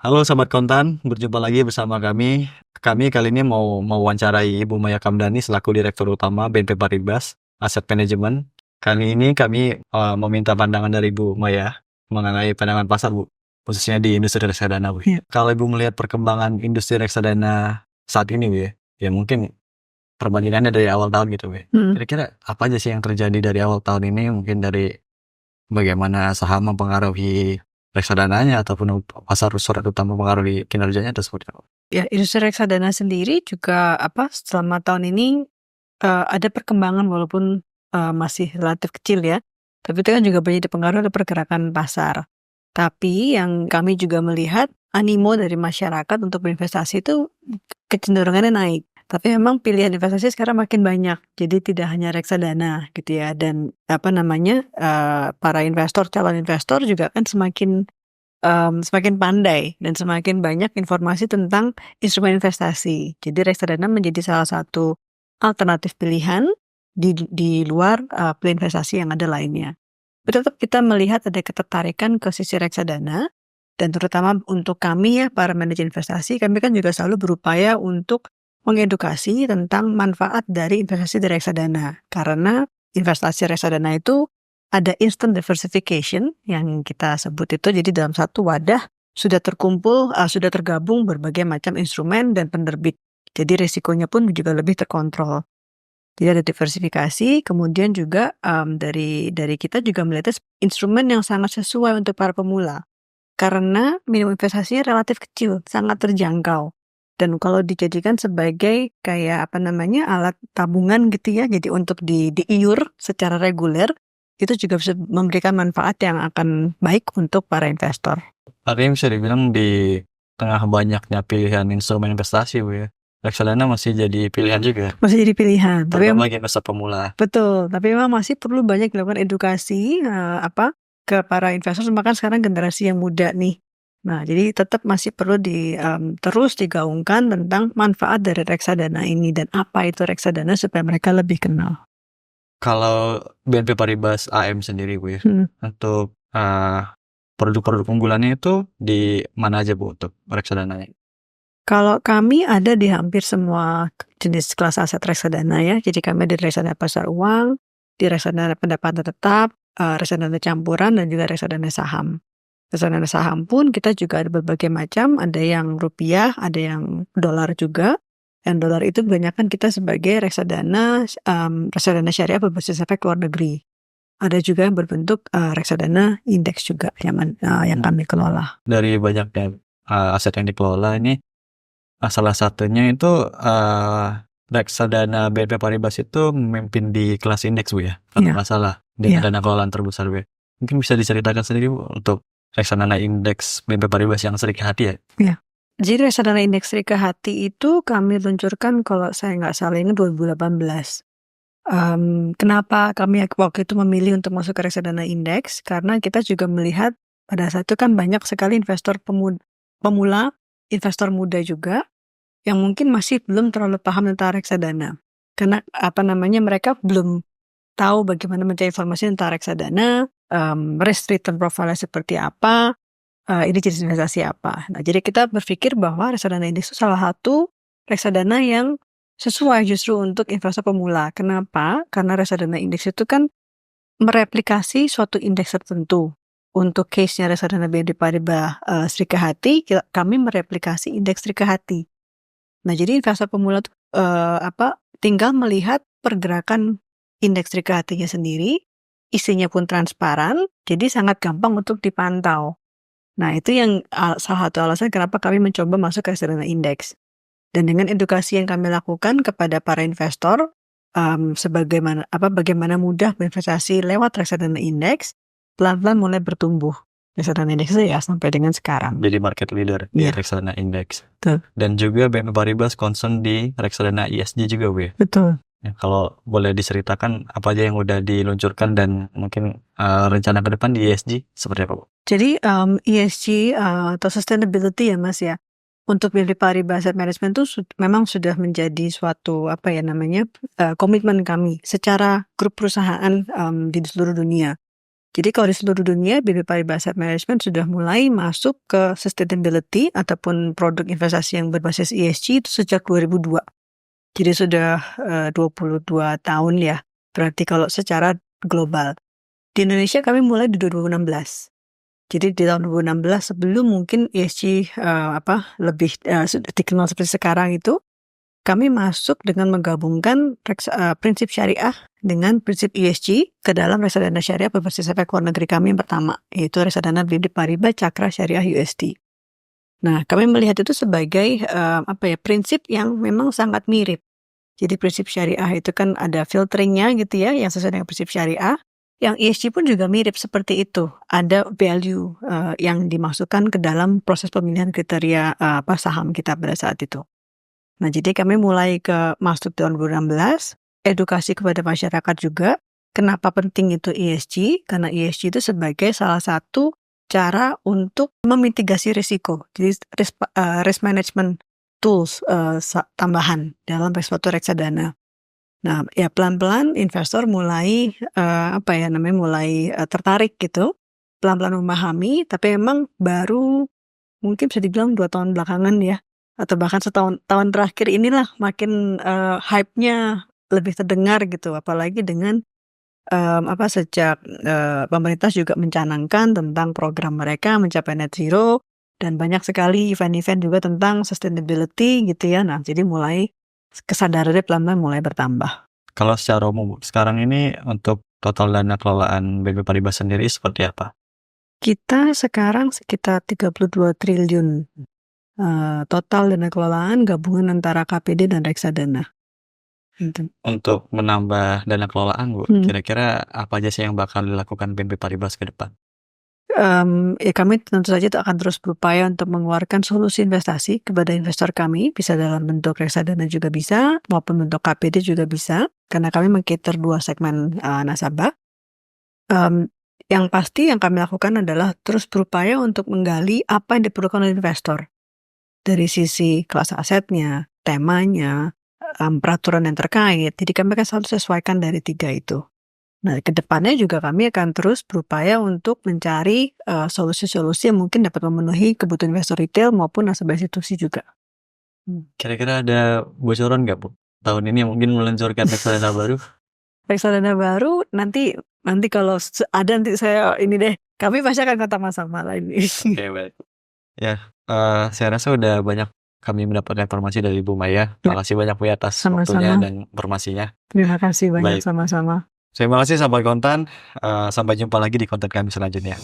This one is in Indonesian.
Halo Sobat Kontan, berjumpa lagi bersama kami. Kami kali ini mau mewawancarai Ibu Maya Kamdani selaku Direktur Utama BNP Paribas Asset Management. Kali ini kami meminta pandangan dari Ibu Maya mengenai pandangan pasar, Bu, khususnya di industri reksadana, Bu. Iya. Kalau Ibu melihat perkembangan industri reksadana saat ini, Bu, ya mungkin perbandingannya dari awal tahun gitu, Bu. Kira-kira apa aja sih yang terjadi dari awal tahun ini? Mungkin dari bagaimana saham mempengaruhi reksadananya ataupun pasar surat utama mempengaruhi kinerjanya atau seperti apa? Ya, industri reksadana sendiri juga selama tahun ini ada perkembangan walaupun masih relatif kecil ya. Tapi itu kan juga banyak dipengaruhi oleh pergerakan pasar. Tapi yang kami juga melihat animo dari masyarakat untuk berinvestasi itu kecenderungannya naik. Tapi memang pilihan investasi sekarang makin banyak. Jadi tidak hanya reksadana gitu ya. Dan para investor, calon investor juga kan semakin pandai dan semakin banyak informasi tentang instrumen investasi. Jadi reksadana menjadi salah satu alternatif pilihan di luar pilihan investasi yang ada lainnya. Tetap kita melihat ada ketertarikan ke sisi reksadana, dan terutama untuk kami ya, para manajer investasi, kami kan juga selalu berupaya untuk mengedukasi tentang manfaat dari investasi di reksadana. Karena investasi reksadana itu ada instant diversification yang kita sebut itu, jadi dalam satu wadah sudah tergabung berbagai macam instrumen dan penerbit. Jadi risikonya pun juga lebih terkontrol. Jadi ada diversifikasi, kemudian juga dari kita juga melihatnya instrumen yang sangat sesuai untuk para pemula. Karena minimum investasinya relatif kecil, sangat terjangkau. Dan kalau dijadikan sebagai alat tabungan gitu ya, jadi untuk diiur secara reguler, itu juga bisa memberikan manfaat yang akan baik untuk para investor. Artinya bisa dibilang di tengah banyaknya pilihan instrumen investasi, Bu, ya, reksadana masih jadi pilihan juga, Masih jadi pilihan. terutama bagi investor pemula. Betul, tapi memang masih perlu banyak dilakukan edukasi ke para investor, bahkan sekarang generasi yang muda nih. Nah, jadi tetap masih perlu terus digaungkan tentang manfaat dari reksadana ini dan apa itu reksadana supaya mereka lebih kenal. Kalau BNP Paribas AM sendiri, Bu, ya, untuk produk-produk unggulannya itu di mana aja, Bu, untuk reksadananya? Kalau kami ada di hampir semua jenis kelas aset reksadana ya. Jadi kami ada di reksadana pasar uang, di reksadana pendapatan tetap, reksadana campuran, dan juga reksadana saham. Reksadana saham pun kita juga ada berbagai macam, ada yang rupiah, ada yang dolar juga. Yang dolar itu kebanyakan kita sebagai reksadana syariah berbasis efek luar negeri. Ada juga yang berbentuk reksadana indeks juga yang kami kelola. Dari banyaknya aset yang dikelola ini, salah satunya itu reksadana BNP Paribas itu memimpin di kelas indeks, Bu, ya, kalau nggak salah, dengan dana kelolaan terbesar, Bu. Mungkin bisa diceritakan sendiri, Bu, untuk reksadana indeks BNP Paribas yang Sri Hati ya? Iya. Jadi reksadana indeks Sri Hati itu kami luncurkan kalau saya nggak salah ini 2018. Kenapa kami waktu itu memilih untuk masuk ke reksadana indeks? Karena kita juga melihat pada saat itu kan banyak sekali investor pemula, investor muda juga, yang mungkin masih belum terlalu paham tentang reksadana. Karena mereka belum tahu bagaimana mencari informasi tentang reksadana, risk return profile seperti apa, ini jenis investasi apa. Nah, jadi kita berpikir bahwa reksadana indeks itu salah satu reksadana yang sesuai justru untuk investor pemula. Kenapa? Karena reksadana indeks itu kan mereplikasi suatu indeks tertentu. Untuk case-nya reksadana BNP Paribas Sri Hati, kami mereplikasi indeks Sri Hati. Nah, jadi investor pemula tuh tinggal melihat pergerakan indeks Sri Hatinya sendiri, isinya pun transparan, jadi sangat gampang untuk dipantau. Nah, itu yang salah satu alasan kenapa kami mencoba masuk ke reksadana indeks. Dan dengan edukasi yang kami lakukan kepada para investor, bagaimana mudah berinvestasi lewat reksadana indeks, pelan-pelan mulai bertumbuh reksadana indeks itu ya sampai dengan sekarang. Jadi market leader di reksadana indeks. Betul. Dan juga BNP Paribas concern di reksadana ESG juga, Bu, ya? Betul. Ya, kalau boleh diceritakan apa aja yang udah diluncurkan dan mungkin rencana ke depan di ESG seperti apa, Bu? Jadi ESG atau sustainability ya, Mas, ya. Untuk BNP Paribas Asset Management itu memang sudah menjadi suatu komitmen kami secara grup perusahaan di seluruh dunia. Jadi kalau di seluruh dunia, BNP Paribas Asset Management sudah mulai masuk ke sustainability ataupun produk investasi yang berbasis ESG itu sejak 2002. Jadi sudah 22 tahun ya, berarti kalau secara global. Di Indonesia kami mulai di 2016. Jadi di tahun 2016 sebelum mungkin ESG lebih sudah dikenal seperti sekarang itu, kami masuk dengan menggabungkan prinsip syariah dengan prinsip ESG ke dalam reksadana syariah berbasis efek luar negeri kami yang pertama, yaitu reksadana BNP Paribas Cakra Syariah USD. Nah, kami melihat itu sebagai prinsip yang memang sangat mirip. Jadi prinsip syariah itu kan ada filteringnya gitu ya, yang sesuai dengan prinsip syariah. Yang ESG pun juga mirip seperti itu. Ada value yang dimasukkan ke dalam proses pemilihan kriteria saham kita pada saat itu. Nah, jadi kami mulai masuk tahun 2016, edukasi kepada masyarakat juga. Kenapa penting itu ESG? Karena ESG itu sebagai salah satu cara untuk memitigasi risiko. Jadi risk management tools tambahan dalam suatu reksadana. Nah, ya pelan-pelan investor mulai tertarik gitu, pelan-pelan memahami, tapi memang baru mungkin bisa dibilang 2 tahun belakangan ya, atau bahkan tahun terakhir inilah makin hype-nya lebih terdengar gitu, apalagi dengan sejak pemerintah juga mencanangkan tentang program mereka mencapai net zero dan banyak sekali event-event juga tentang sustainability gitu ya. Nah, jadi mulai kesadarannya pelan-pelan mulai bertambah. Kalau secara umum sekarang ini untuk total dana kelolaan BNP Paribas sendiri seperti apa? Kita sekarang sekitar 32 triliun total dana kelolaan gabungan antara KPD dan reksadana. Untuk menambah dana kelolaan, Bu, kira-kira apa aja sih yang bakal dilakukan BNP Paribas ke depan? Kami tentu saja itu akan terus berupaya untuk mengeluarkan solusi investasi kepada investor kami, bisa dalam bentuk reksadana juga bisa, maupun bentuk KPD juga bisa, karena kami meng-cater 2 segmen nasabah. Yang pasti yang kami lakukan adalah terus berupaya untuk menggali apa yang diperlukan oleh investor. Dari sisi kelas asetnya, temanya, peraturan yang terkait. Jadi kami akan selalu sesuaikan dari 3 itu. Nah, ke depannya juga kami akan terus berupaya untuk mencari solusi-solusi yang mungkin dapat memenuhi kebutuhan investor retail maupun nasabah institusi juga. Kira-kira ada bocoran nggak, Bu? Tahun ini yang mungkin meluncurkan reksadana baru? Reksadana baru nanti kalau ada nanti saya ini deh. Kami pasti akan kontak Mas Akmal ini. Oke, baik. Ya, saya rasa udah banyak kami mendapatkan informasi dari Bu Maya. Terima kasih banyak Bu atas waktunya dan informasinya. Terima kasih banyak, sama-sama. Terima kasih sahabat konten. Sampai jumpa lagi di konten kami selanjutnya.